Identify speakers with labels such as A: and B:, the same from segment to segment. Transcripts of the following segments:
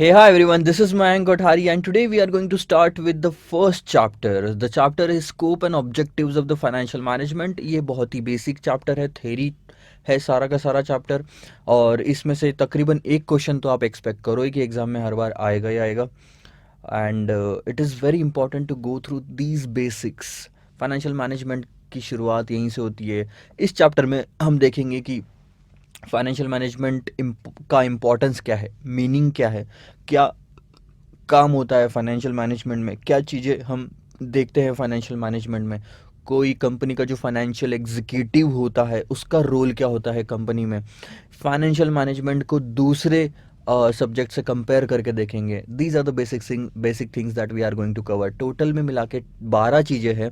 A: Hey, hi everyone, this is Mayank Kothari, and today we are going to start with the first chapter. The chapter is Scope and Objectives of the Financial Management. ये बहुत ही basic chapter है, theory है सारा का सारा chapter. और इसमें से तकरीबन एक क्वेश्चन तो आप एक्सपेक्ट करो ही कि एग्ज़ाम में हर बार आएगा ही आएगा। And it is very important to go through these basics. Financial management की शुरुआत यहीं से होती है। इस चैप्टर में हम देखेंगे कि फाइनेंशियल मैनेजमेंट का इम्पोर्टेंस क्या है, मीनिंग क्या है, क्या काम होता है फाइनेंशियल मैनेजमेंट में, क्या चीज़ें हम देखते हैं फाइनेंशियल मैनेजमेंट में। कोई कंपनी का जो फाइनेंशियल एग्जीक्यूटिव होता है उसका रोल क्या होता है कंपनी में। फाइनेंशियल मैनेजमेंट को दूसरे सब्जेक्ट से कंपेयर करके देखेंगे। These are the basic things that we are going to cover. Total में मिला के 12 चीज़ें हैं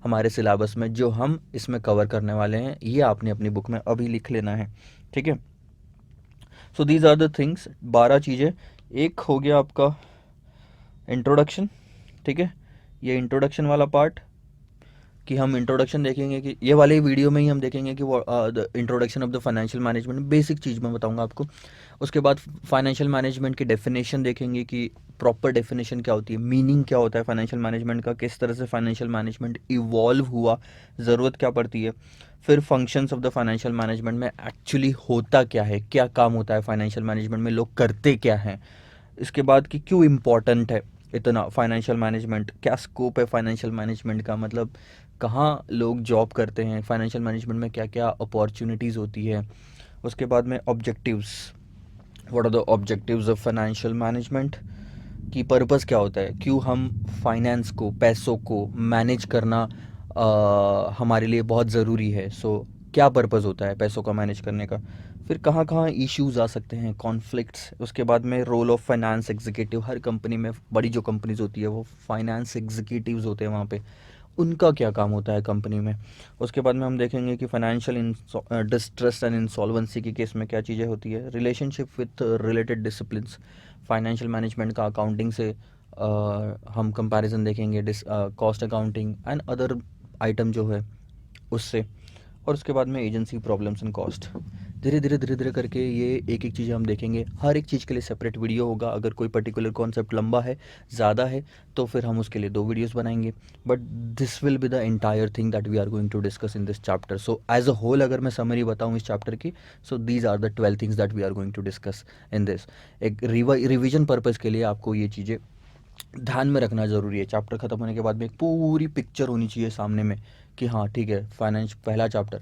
A: हमारे सिलेबस में जो हम इसमें कवर करने वाले हैं। ये आपने अपनी बुक में अभी लिख लेना है, ठीक है। So these are the things, 12 चीज़ें। एक हो गया आपका इंट्रोडक्शन, ठीक है। ये इंट्रोडक्शन वाला पार्ट कि हम इंट्रोडक्शन देखेंगे कि ये वाले वीडियो में ही हम देखेंगे कि वो the introduction of the financial management, basic चीज़ मैं बताऊंगा आपको। उसके बाद फाइनेंशियल मैनेजमेंट की डेफिनेशन देखेंगे कि प्रॉपर डेफिनेशन क्या होती है, मीनिंग क्या होता है फाइनेंशियल मैनेजमेंट का, किस तरह से फाइनेंशियल मैनेजमेंट इवॉल्व हुआ, ज़रूरत क्या पड़ती है। फिर functions of the financial management में एक्चुअली होता क्या है, क्या काम होता है फाइनेंशियल मैनेजमेंट में, लोग करते क्या हैं। इसके बाद कि क्यों इम्पोर्टेंट है इतना फाइनेंशियल मैनेजमेंट, क्या स्कोप है फाइनेंशियल मैनेजमेंट का, मतलब कहाँ लोग जॉब करते हैं फाइनेंशियल मैनेजमेंट में, क्या क्या अपॉर्चुनिटीज़ होती है। उसके बाद में objectives, what are the objectives of financial management, की पर्पस क्या होता है, क्यों हम फाइनेंस को, पैसों को मैनेज करना हमारे लिए बहुत ज़रूरी है। क्या पर्पस होता है पैसों का मैनेज करने का। फिर कहाँ कहाँ इश्यूज आ सकते हैं, कॉन्फ्लिक्ट्स। उसके बाद में रोल ऑफ फाइनेंस एग्जीक्यूटिव, हर कंपनी में, बड़ी जो कंपनीज होती है वो फाइनेंस एग्जीक्यूटिव्स होते हैं वहाँ पे, उनका क्या काम होता है कंपनी में। उसके बाद में हम देखेंगे कि फाइनेंशियल डिस्ट्रेस एंड इंसॉल्वेंसी के केस में क्या चीज़ें होती है, relationship with related disciplines. Financial management का अकाउंटिंग से हम कंपैरिजन देखेंगे, cost accounting and other item जो है उससे। और उसके बाद में एजेंसी प्रॉब्लम्स एंड कॉस्ट। धीरे धीरे करके ये एक एक चीज़ें हम देखेंगे। हर एक चीज़ के लिए सेपरेट वीडियो होगा। अगर कोई पर्टिकुलर कॉन्सेप्ट लंबा है, ज़्यादा है, तो फिर हम उसके लिए 2 वीडियोस बनाएंगे। But this will be the entire thing that we are going to discuss in this chapter. So as a whole अगर मैं समरी बताऊँ इस चैप्टर की, so these are the 12 things that we are going to discuss in this. एक revision purpose के लिए आपको ये चीज़ें ध्यान में रखना ज़रूरी है। चैप्टर ख़त्म होने के बाद में एक पूरी पिक्चर होनी चाहिए सामने में कि हाँ ठीक है, फाइनेंस पहला चैप्टर,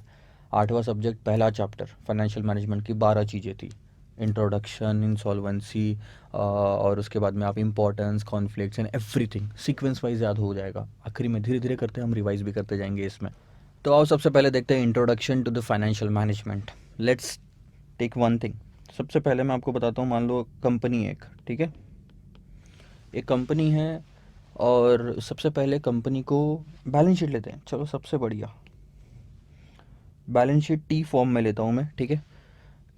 A: 8वां सब्जेक्ट, पहला चैप्टर फाइनेंशियल मैनेजमेंट की 12 चीज़ें थी। इंट्रोडक्शन, इंसॉल्वेंसी, और उसके बाद में आप importance, conflicts and everything sequence wise याद हो जाएगा। आखिरी में धीरे धीरे करते हम रिवाइज भी करते जाएंगे इसमें। तो आओ सबसे पहले देखते हैं introduction to the financial management. Let's take one thing. सबसे पहले मैं आपको बताता हूँ, मान लो कंपनी एक, ठीक है, एक कंपनी है। और सबसे पहले कंपनी को बैलेंस शीट लेते हैं। चलो सबसे बढ़िया बैलेंस शीट टी फॉर्म में लेता हूँ मैं, ठीक है।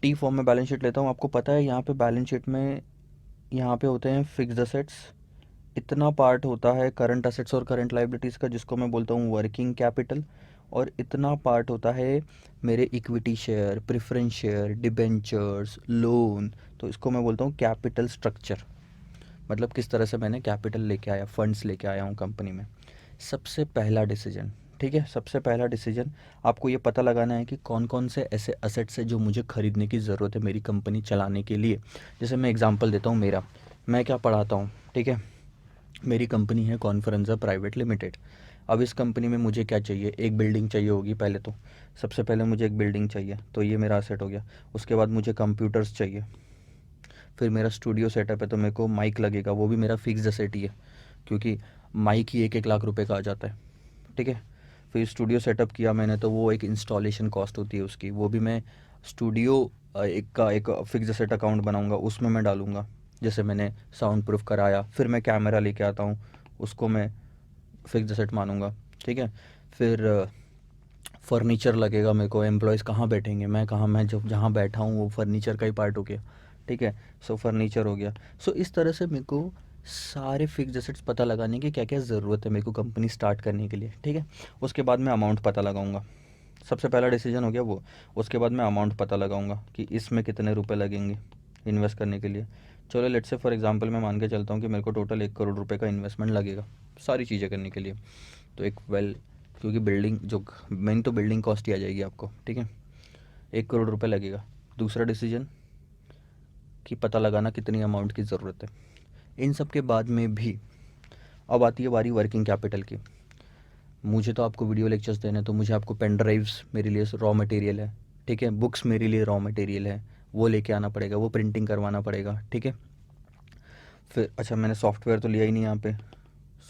A: टी फॉर्म में बैलेंस शीट लेता हूँ। आपको पता है यहाँ पे बैलेंस शीट में यहाँ पे होते हैं फिक्स्ड असेट्स, इतना पार्ट होता है करंट असेट्स और करंट लाइबिलिटीज़ का, जिसको मैं बोलता हूँ वर्किंग कैपिटल। और इतना पार्ट होता है मेरे equity share, preference share, debentures, loan. तो इसको मैं बोलता हूँ कैपिटल स्ट्रक्चर। मतलब किस तरह से मैंने कैपिटल लेके आया, फंड्स लेके आया हूँ कंपनी में। सबसे पहला डिसीजन, ठीक है, सबसे पहला डिसीजन, आपको ये पता लगाना है कि कौन कौन से ऐसे असेट्स है जो मुझे खरीदने की ज़रूरत है मेरी कंपनी चलाने के लिए। जैसे मैं एग्जांपल देता हूँ मेरा, मैं क्या पढ़ाता हूँ, ठीक है। मेरी कंपनी है कॉन्फ्रेंसा प्राइवेट लिमिटेड। अब इस कंपनी में मुझे क्या चाहिए, एक बिल्डिंग चाहिए होगी पहले तो। सबसे पहले मुझे एक बिल्डिंग चाहिए, तो ये मेरा असेट हो गया। उसके बाद मुझे कंप्यूटर्स चाहिए। फिर मेरा स्टूडियो सेटअप है तो मेरे को माइक लगेगा, वो भी मेरा फिक्स्ड असेट ही है, क्योंकि माइक ही 1-1 लाख रुपए का आ जाता है, ठीक है। फिर स्टूडियो सेटअप किया मैंने तो वो एक इंस्टॉलेशन कॉस्ट होती है उसकी, वो भी मैं स्टूडियो एक का एक फिक्स्ड असेट अकाउंट बनाऊंगा, उसमें मैं डालूंगा। जैसे मैंने साउंड प्रूफ कराया, फिर मैं कैमरा लेके आता हूँ, उसको मैं फिक्स्ड असेट मानूंगा, ठीक है। फिर फर्नीचर लगेगा मेरे को, एम्प्लॉयज़ कहाँ बैठेंगे, मैं कहाँ, मैं जब जहाँ बैठा हूँ वो फर्नीचर का ही पार्ट हो गया, ठीक है। सो फर्नीचर हो गया। सो इस तरह से मेरे को सारे फिक्स्ड एसेट्स पता लगाने की क्या क्या ज़रूरत है मेरे को कंपनी स्टार्ट करने के लिए, ठीक है। उसके बाद मैं अमाउंट पता लगाऊंगा। सबसे पहला डिसीजन हो गया वो। उसके बाद मैं अमाउंट पता लगाऊंगा कि इसमें कितने रुपए लगेंगे, इन्वेस्ट करने के लिए। चलो लेट्स से फॉर एग्जांपल मैं मान के चलता हूँ कि मेरे को टोटल 1 करोड़ रुपए का इन्वेस्टमेंट लगेगा सारी चीज़ें करने के लिए। तो एक क्योंकि बिल्डिंग जो मेन तो बिल्डिंग कॉस्ट ही आ जाएगी आपको, ठीक है। 1 करोड़ रुपए लगेगा। दूसरा डिसीजन कि पता लगाना कितनी अमाउंट की ज़रूरत है। इन सब के बाद में भी अब आती है बारी वर्किंग कैपिटल की। मुझे तो आपको वीडियो लेक्चर्स देने हैं, तो मुझे आपको पेन ड्राइव्स मेरे लिए रॉ मटेरियल है, ठीक है। बुक्स मेरे लिए रॉ मटेरियल है, वो लेके आना पड़ेगा, वो प्रिंटिंग करवाना पड़ेगा, ठीक है। फिर अच्छा, मैंने सॉफ्टवेयर तो लिया ही नहीं यहाँ पे।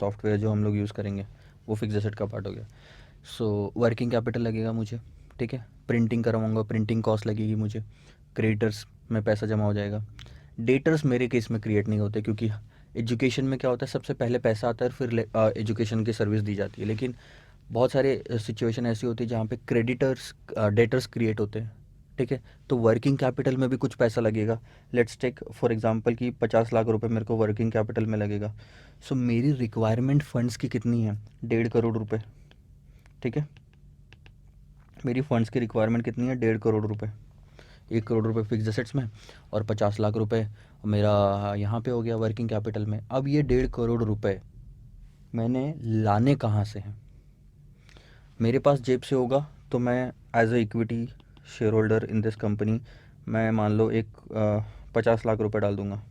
A: सॉफ्टवेयर जो हम लोग यूज़ करेंगे वो फिक्स एसेट का पार्ट हो गया। सो वर्किंग कैपिटल लगेगा मुझे, ठीक है। प्रिंटिंग करवाऊँगा, प्रिंटिंग कॉस्ट लगेगी मुझे। क्रेडिटर्स में पैसा जमा हो जाएगा। डेटर्स मेरे केस में क्रिएट नहीं होते, क्योंकि एजुकेशन में क्या होता है, सबसे पहले पैसा आता है फिर एजुकेशन की सर्विस दी जाती है। लेकिन बहुत सारे सिचुएशन ऐसी होती है जहाँ पे क्रेडिटर्स डेटर्स क्रिएट होते हैं, ठीक है। तो वर्किंग कैपिटल में भी कुछ पैसा लगेगा। लेट्स टेक फॉर एग्जांपल कि 50 लाख रुपए मेरे को वर्किंग कैपिटल में लगेगा। सो मेरी रिक्वायरमेंट फंड्स की कितनी है, 1.5 करोड़ रुपए, ठीक है। मेरी फंड्स की रिक्वायरमेंट कितनी है, 1.5 करोड़ रुपए। 1 करोड़ रुपए फिक्स एसेट्स में और 50 लाख रुपए मेरा यहाँ पे हो गया वर्किंग कैपिटल में। अब ये 1.5 करोड़ रुपए मैंने लाने कहाँ से हैं? मेरे पास जेब से होगा तो मैं as a equity share holder in this company मैं मान लो एक 50 लाख रुपए डाल दूंगा,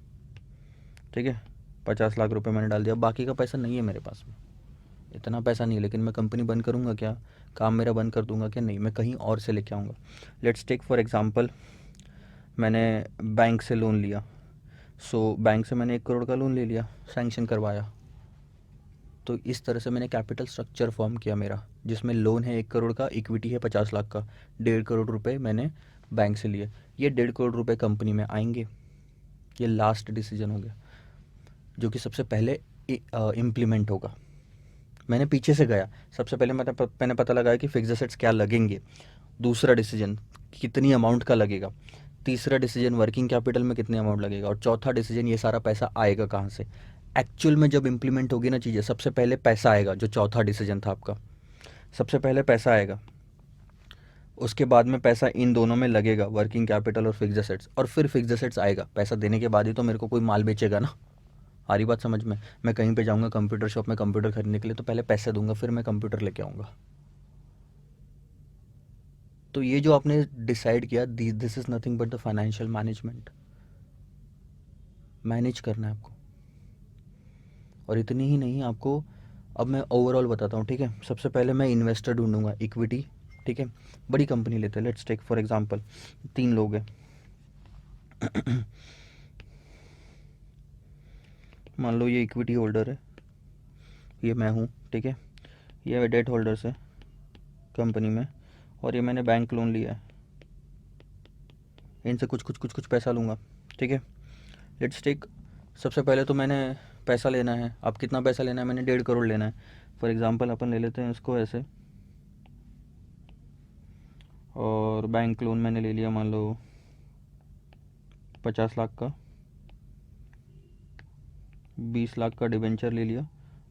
A: ठीक है। 50 लाख रुपए मैंने डाल दिया, बाकी का पैसा नहीं है मेरे पास में, इतना पैसा नहीं है। लेकिन मैं कंपनी बंद करूँगा क्या, काम मेरा बंद कर दूंगा क्या? नहीं, मैं कहीं और से लेके आऊँगा। लेट्स टेक फॉर एग्जांपल मैंने बैंक से लोन लिया। सो बैंक से मैंने 1 करोड़ का लोन ले लिया, सैंक्शन करवाया। तो इस तरह से मैंने कैपिटल स्ट्रक्चर फॉर्म किया मेरा, जिसमें लोन है 1 करोड़ का, इक्विटी है 50 लाख का, 1.5 करोड़ रुपए मैंने बैंक से लिए। ये 1.5 करोड़ रुपए कंपनी में आएंगे। ये लास्ट डिसीजन हो गया जो कि सबसे पहले इम्प्लीमेंट होगा। मैंने पीछे से गया, सबसे पहले मैंने पता लगाया कि फिक्स एसेट्स क्या लगेंगे। दूसरा डिसीजन कितनी अमाउंट का लगेगा। तीसरा डिसीजन वर्किंग कैपिटल में कितने अमाउंट लगेगा। और चौथा डिसीजन ये सारा पैसा आएगा कहाँ से। एक्चुअल में जब इम्प्लीमेंट होगी ना चीज़ें, सबसे पहले पैसा आएगा। जो चौथा डिसीजन था आपका, सबसे पहले पैसा आएगा, उसके बाद में पैसा इन दोनों में लगेगा, वर्किंग कैपिटल और फिक्स एसेट्स, और फिर फिक्स एसेट्स आएगा। पैसा देने के बाद ही तो मेरे को कोई माल बेचेगा ना। आ रही बात समझ में? मैं कहीं पे जाऊँगा कंप्यूटर शॉप में कंप्यूटर खरीदने के लिए, तो पहले पैसे दूंगा, फिर मैं कंप्यूटर लेके आऊँगा। तो ये जो आपने डिसाइड किया, this is nothing but the financial management. Manage करना है आपको। और इतनी ही नहीं आपको, अब मैं ओवरऑल बताता हूँ, ठीक है। सबसे पहले मैं इन्वेस्टर ढूंढूंगा, इक्विटी, ठीक है। बड़ी कंपनी लेते हैं, लेट्स टेक फॉर एग्जांपल 3 लोग हैं। मान लो ये इक्विटी होल्डर है, ये मैं हूँ, ठीक है। ये डेट होल्डर्स है कंपनी में, और ये मैंने बैंक लोन लिया है। इनसे कुछ कुछ कुछ कुछ पैसा लूँगा, ठीक है। लेट्स टेक, सबसे पहले तो मैंने पैसा लेना है। अब कितना पैसा लेना है? मैंने 1.5 करोड़ लेना है। फॉर एग्जांपल अपन ले लेते हैं इसको ऐसे, और बैंक लोन मैंने ले लिया मान लो 50 लाख का, 20 लाख का डिबेंचर ले लिया,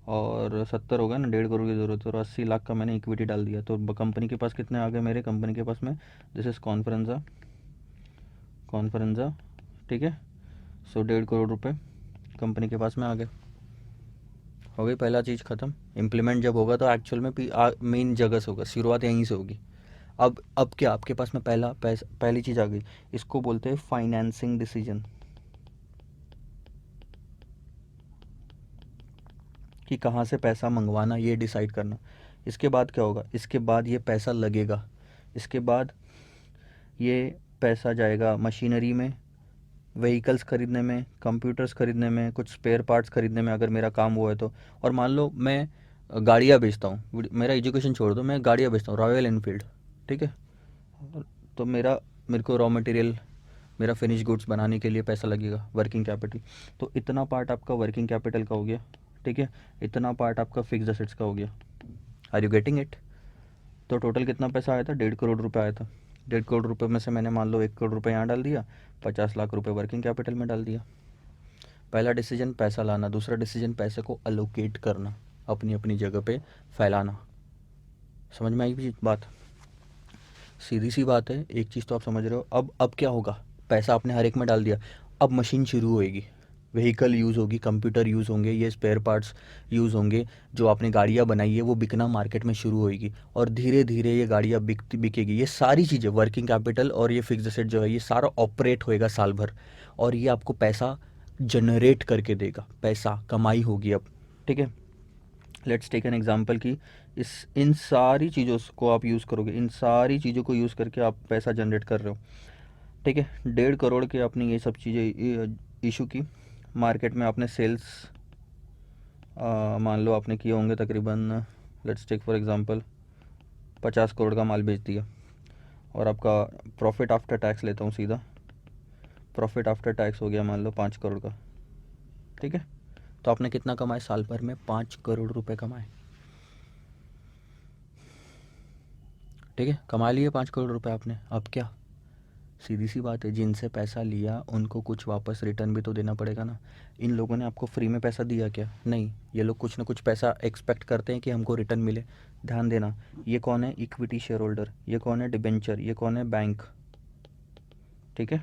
A: और 70 होगा ना, 1.5 करोड़ की ज़रूरत है, और 80 लाख का मैंने इक्विटी डाल दिया। तो कंपनी के पास कितने आ गए? मेरे कंपनी के पास में, दिस इज़ कॉन्फ्रेंजा, ठीक है। सो 1.5 करोड़ रुपए कंपनी के पास में आ गए। हो गई पहला चीज़ ख़त्म। इम्प्लीमेंट जब होगा तो एक्चुअल में मेन जगह से होगा, शुरुआत यहीं से होगी। अब क्या आपके पास में पहली चीज़ आ गई, इसको बोलते हैं फाइनेंसिंग डिसीजन, कि कहाँ से पैसा मंगवाना ये डिसाइड करना। इसके बाद क्या होगा? इसके बाद ये पैसा लगेगा। इसके बाद ये पैसा जाएगा मशीनरी में, व्हीकल्स खरीदने में, कंप्यूटर्स खरीदने में, कुछ स्पेयर पार्ट्स खरीदने में, अगर मेरा काम वो है तो। और मान लो मैं गाड़ियाँ बेचता हूँ, मेरा एजुकेशन छोड़ दो, मैं गाड़ियाँ बेचता हूँ, रॉयल एनफील्ड, ठीक है। तो मेरे को रॉ मटेरियल, मेरा फिनिश गुड्स बनाने के लिए पैसा लगेगा, वर्किंग कैपिटल। तो इतना पार्ट आपका वर्किंग कैपिटल का हो गया, ठीक है। इतना पार्ट आपका फिक्स एसेट्स का हो गया। Are you getting it? तो टोटल कितना पैसा आया था? 1.5 करोड़ रुपये आया था। 1.5 करोड़ रुपये में से मैंने मान लो 1 करोड़ रुपये यहाँ डाल दिया, 50 लाख रुपए वर्किंग कैपिटल में डाल दिया। पहला डिसीजन पैसा लाना, दूसरा डिसीजन पैसे को अलोकेट करना, अपनी अपनी जगह पे फैलाना। समझ में आई भी बात? सीधी सी बात है, एक चीज़ तो आप समझ रहे हो। अब क्या होगा? पैसा आपने हर एक में डाल दिया, अब मशीन शुरू होएगी, व्हीकल यूज़ होगी, कंप्यूटर यूज़ होंगे, ये स्पेयर पार्ट्स यूज़ होंगे, जो आपने गाड़ियाँ बनाई है वो बिकना मार्केट में शुरू होएगी और धीरे धीरे ये गाड़ियाँ बिकेगी। ये सारी चीज़ें, वर्किंग कैपिटल और ये फिक्स्ड एसेट जो है, ये सारा ऑपरेट होएगा साल भर और ये आपको पैसा जनरेट करके देगा, पैसा कमाई होगी अब। ठीक है, लेट्स टेक एन एग्जांपल कि इस इन सारी चीज़ों को आप यूज़ करोगे, इन सारी चीज़ों को यूज़ करके आप पैसा जनरेट कर रहे हो। ठीक है, 1.5 करोड़ के आपने ये सब चीज़ें इशू की, मार्केट में आपने सेल्स मान लो आपने किए होंगे तकरीबन, let's take for example 50 crore का माल बेच दिया और आपका प्रॉफिट आफ्टर टैक्स लेता हूँ सीधा, प्रॉफिट आफ्टर टैक्स हो गया मान लो 5 करोड़ का। ठीक है, तो आपने कितना कमाए साल भर में? 5 करोड़ रुपए कमाए। ठीक है, कमा लिए 5 करोड़ रुपए आपने। अब क्या, सीधी सी बात है, जिनसे पैसा लिया उनको कुछ वापस रिटर्न भी तो देना पड़ेगा ना। इन लोगों ने आपको फ्री में पैसा दिया क्या? नहीं, ये लोग कुछ ना कुछ पैसा एक्सपेक्ट करते हैं कि हमको रिटर्न मिले। ध्यान देना, ये कौन है? Equity share holder. ये कौन है? डिबेंचर। ये कौन है? बैंक। ठीक है,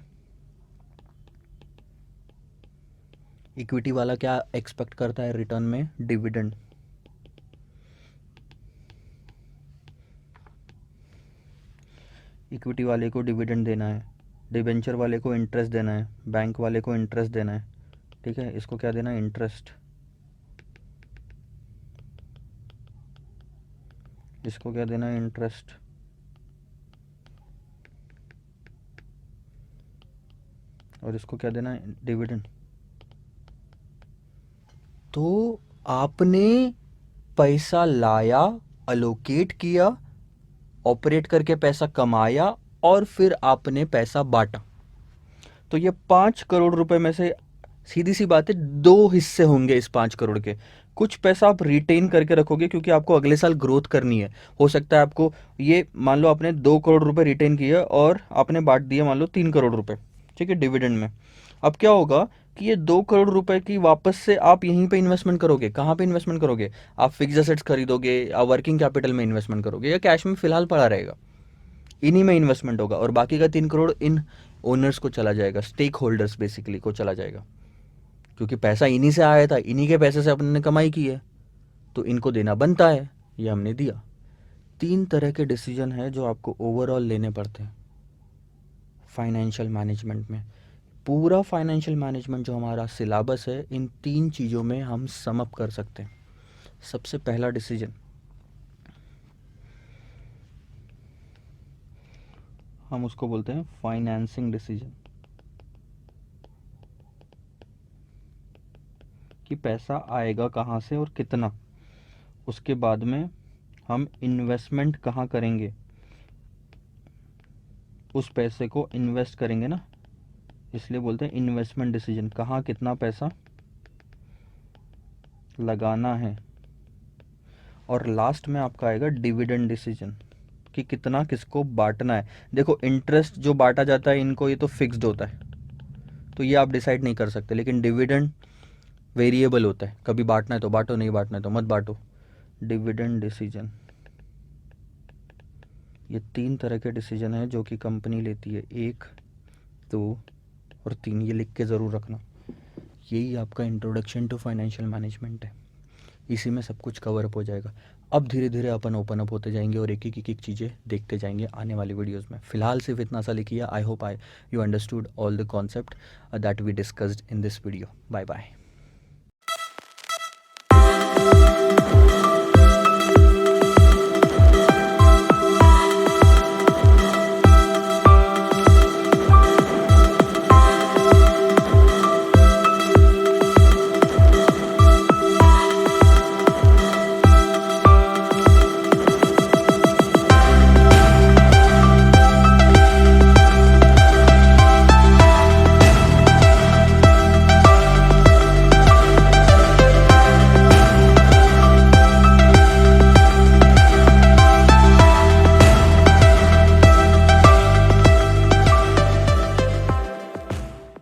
A: इक्विटी वाला क्या एक्सपेक्ट करता है रिटर्न में? डिविडेंड। इक्विटी वाले को डिविडेंड देना है, डिबेंचर वाले को इंटरेस्ट देना है, बैंक वाले को इंटरेस्ट देना है। ठीक है, इसको क्या देना है? इंटरेस्ट। इसको क्या देना है? इंटरेस्ट। और इसको क्या देना है? डिविडेंड। तो आपने पैसा लाया, अलोकेट किया, ऑपरेट करके पैसा कमाया और फिर आपने पैसा बांटा। तो ये 5 करोड़ रुपए में से सीधी सी बात है, दो हिस्से होंगे इस 5 करोड़ के। कुछ पैसा आप रिटेन करके रखोगे क्योंकि आपको अगले साल ग्रोथ करनी है। हो सकता है आपको, ये मान लो आपने 2 करोड़ रुपए रिटेन किया और आपने बांट दिया मान लो 3 करोड़ रुपए। ठीक है, डिविडेंड में। अब क्या होगा कि ये 2 करोड़ रुपए की वापस से आप यहीं पे इन्वेस्टमेंट करोगे। कहाँ पे इन्वेस्टमेंट करोगे? आप फिक्स एसेट्स खरीदोगे, या वर्किंग कैपिटल में इन्वेस्टमेंट करोगे, या कैश में फिलहाल पड़ा रहेगा? इन्हीं में इन्वेस्टमेंट होगा और बाकी का 3 करोड़ इन ओनर्स को चला जाएगा, स्टेक होल्डर्स बेसिकली को चला जाएगा, क्योंकि पैसा इन्हीं से आया था, इन्हीं के पैसे से अपने ने कमाई की है, तो इनको देना बनता है, ये हमने दिया। 3 तरह के डिसीजन है जो आपको ओवरऑल लेने पड़ते हैं फाइनेंशियल मैनेजमेंट में। पूरा फाइनेंशियल मैनेजमेंट जो हमारा सिलेबस है, इन 3 चीज़ों में हम सम अप कर सकते हैं। सबसे पहला डिसीजन, हम उसको बोलते हैं फाइनेंसिंग डिसीजन, कि पैसा आएगा कहाँ से और कितना। उसके बाद में हम इन्वेस्टमेंट कहाँ करेंगे, उस पैसे को इन्वेस्ट करेंगे ना, इसलिए बोलते हैं इन्वेस्टमेंट डिसीजन, कहाँ कितना पैसा लगाना है। और लास्ट में आपका आएगा डिविडेंड डिसीजन, कि कितना किसको बांटना है। देखो, इंटरेस्ट जो बांटा जाता है इनको, ये तो फिक्स्ड होता है, तो ये आप डिसाइड नहीं कर सकते, लेकिन डिविडेंड वेरिएबल होता है, कभी बांटना है तो बांटो, नहीं बांटना है तो मत बांटो। डिविडेंड डिसीजन, ये 3 तरह के डिसीजन है जो कि कंपनी लेती है, 1, 2 और 3। ये लिख के ज़रूर रखना। यही आपका इंट्रोडक्शन टू फाइनेंशियल मैनेजमेंट है, इसी में सब कुछ कवर अप हो जाएगा। अब धीरे धीरे अपन ओपन अप होते जाएंगे और एक एक चीज़ें देखते जाएंगे आने वाली वीडियोस में। फिलहाल सिर्फ इतना सा लिखिए। I hope you understood all the concept that we discussed in this video. Bye bye.